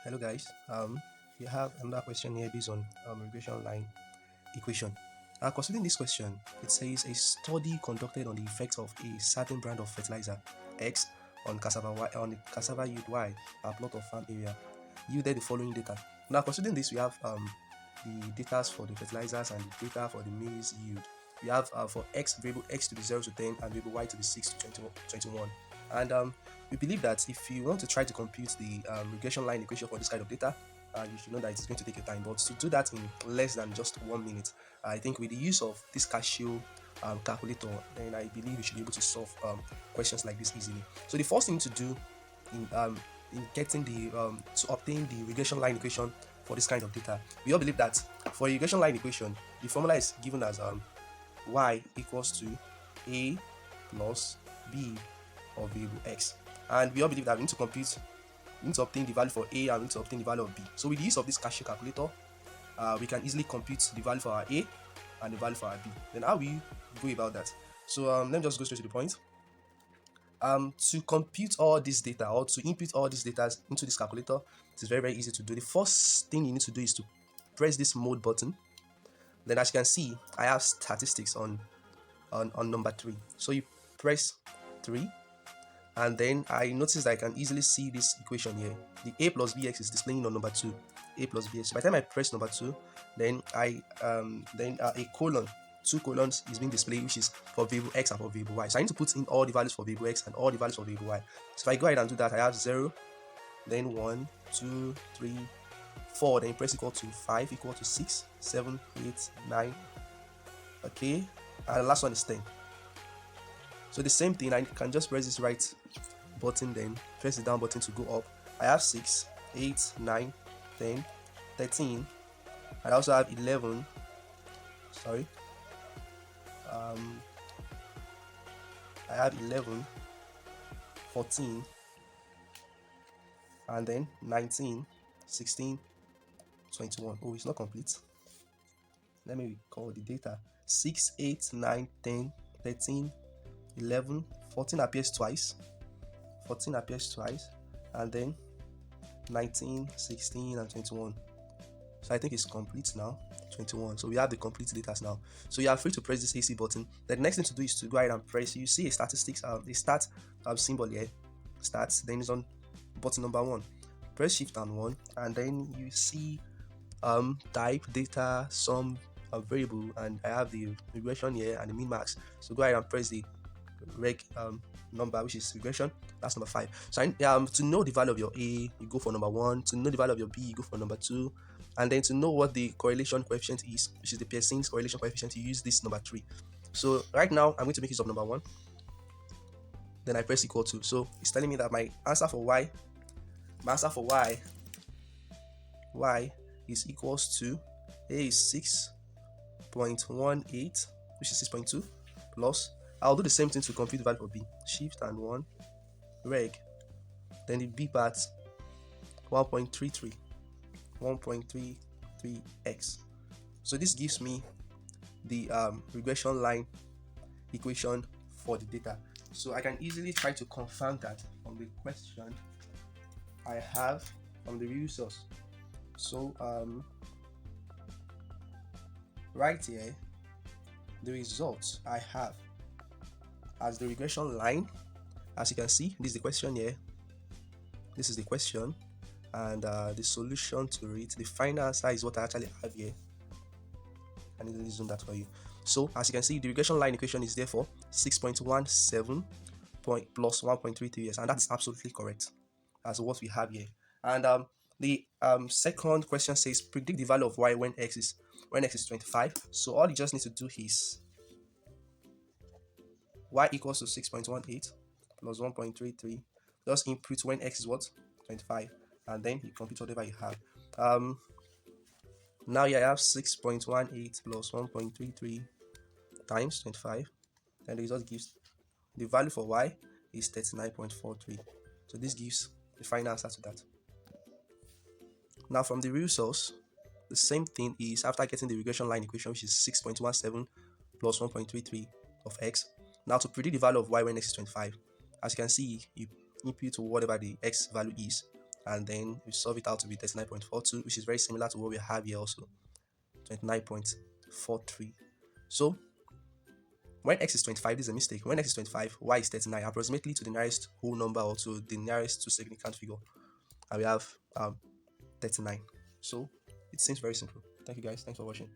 Hello guys. We have another question here based on regression line equation. Considering this question, it says a study conducted on the effect of a certain brand of fertilizer X on cassava yield Y, a plot of farm area, yielded the following data. Now considering this, we have the data for the fertilizers and the data for the maize yield. We have for X variable X to be 0 to 10 and variable Y to be 6 to 21. And we believe that if you want to try to compute the regression line equation for this kind of data, you should know that it's going to take your time. But to do that in less than just 1 minute, I think with the use of this Casio calculator, then I believe you should be able to solve questions like this easily. So the first thing to do in getting the to obtain the regression line equation for this kind of data, we all believe that for a regression line equation, the formula is given as y equals to a plus b of variable x, and we all believe that we need to compute, we need to obtain the value for a and we need to obtain the value of b. So with the use of this Casio calculator, we can easily compute the value for our a and the value for our b. Then how we go about that? So let me just go straight to the point. To compute all this data or to input all these data into this calculator, it is very easy to do. The first thing you need to do is to press this mode button. Then as you can see, I have statistics on number 3. So you press 3, and then I notice that I can easily see this equation here. The a plus bx is displaying on number 2, a plus bx. So by the time I press number 2, then a colon, 2 colons is being displayed, which is for variable x and for variable y. So I need to put in all the values for variable x and all the values for variable y. So if I go ahead and do that, I have 0, then 1, 2, 3, 4, then press equal to 5, equal to 6, 7, 8, 9. Okay, and the last one is 10. So the same thing, I can just press this right button, then press the down button to go up. I have 6, 8, 9, 10, 13. I also have 11. Sorry. I have 11, 14, and then 19, 16, 21. Oh, it's not complete. Let me recall the data. 6, 8, 9, 10, 13, 11, 14 appears twice. 14 appears twice, and then 19, 16, and 21. So I think it's complete now. 21. So we have the complete data now. So you are free to press this AC button. The next thing to do is to go ahead and press. You see a statistics, the start symbol here. Starts. Then it's on button number 1. Press Shift and 1, and then you see type data sum variable, and I have the regression here and the min max. So go ahead and press the reg number, which is regression. That's number 5. So to know the value of your a, you go for number 1. To know the value of your b, you go for number 2. And then to know what the correlation coefficient is, which is the Pearson's correlation coefficient, you use this number 3. So right now I'm going to make use of number 1. Then I press equal to. So it's telling me that my answer for y is equals to a is 6.18, which is 6.2, plus I'll do the same thing to compute the value for b. Shift and 1, reg, then the b part 1.33x. So this gives me the regression line equation for the data. So I can easily try to confirm that from the question I have from the real source. So right here, the results I have as the regression line, as you can see, this is the question here, this is the question, and the solution to it, the final answer is what I actually have here. I need to zoom that for you. So as you can see, the regression line equation is therefore 6.17 plus 1.33, and that's absolutely correct as what we have here. And the second question says predict the value of y when x is 25. So all you just need to do is y equals to 6.18 plus 1.33. Just input when x is what? 25, and then you compute whatever you have. Now here I have 6.18 plus 1.33 times 25, and the result gives the value for y is 39.43. So this gives the final answer to that. Now from the real source, the same thing is after getting the regression line equation, which is 6.17 plus 1.33 of x. Now to predict the value of y when x is 25, as you can see, you input whatever the x value is. and then we solve it out to be 39.42, which is very similar to what we have here also, 29.43. So when x is 25, this is a mistake. When x is 25, y is 39, approximately to the nearest whole number or to the nearest two significant figure. And we have 39. So it seems very simple. Thank you guys. Thanks for watching.